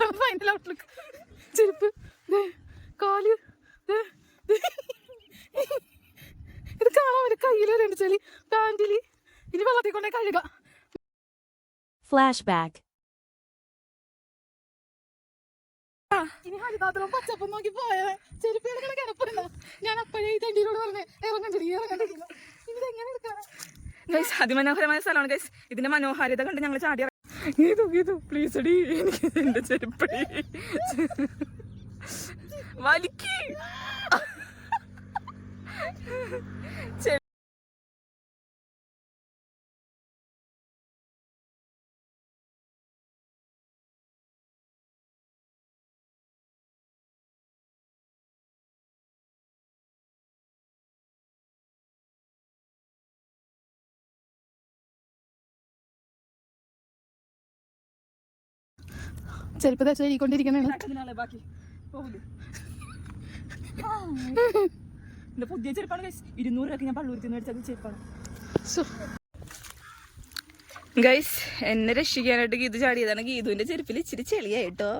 ഇതാണ് final outlook. ചെരുപ്പ്, കാല്, ഇത് കാണാൻ ഒരു കയ്യിൽ വരേണ്ട ചെളി, പാൻറ്റില്. ഇനി വെള്ളത്തിൽ കൊണ്ടേ കഴുകാം. Flashback. ഇനി ഹരിതാത്രം പച്ചപ്പം നോക്കി പോയാ ചെരുപ്പ് എടുക്കണ കിടപ്പുണ്ടോ? ഞാൻ അപ്പോഴേ ഈ തണ്ടിയിലൂടെ പറഞ്ഞേ ഇറങ്ങണ്ടില്ല. ഇനി എങ്ങനെ എടുക്കാനാ? ഗൈസ്, അതിമനോഹരമായ സ്ഥലമാണ് ഗൈസ്. ഇതിന്റെ മനോഹാരിത കണ്ട് ഞങ്ങൾ ചാടി ഗീതു പ്ലീസ് അടി, എനിക്ക് എന്റെ ചെരുപ്പടി വലിക്ക്. ചെരുപ്പ് തേച്ചൊണ്ടിരിക്കണേ. പുതിയ ചെരുപ്പാണ് ഗൈസ്. 200 രൂപയ്ക്ക് ഞാൻ പള്ളൂരത്തിൽ നിന്ന് മേടിച്ചത് ചെരുപ്പാണ് ഗൈസ്. എന്നെ രക്ഷിക്കാനായിട്ട് ഗീതു ചാടിയതാണ്. ഗീതുവിന്റെ ചെരുപ്പിൽ ഇച്ചിരി ചെളിയായിട്ടോ.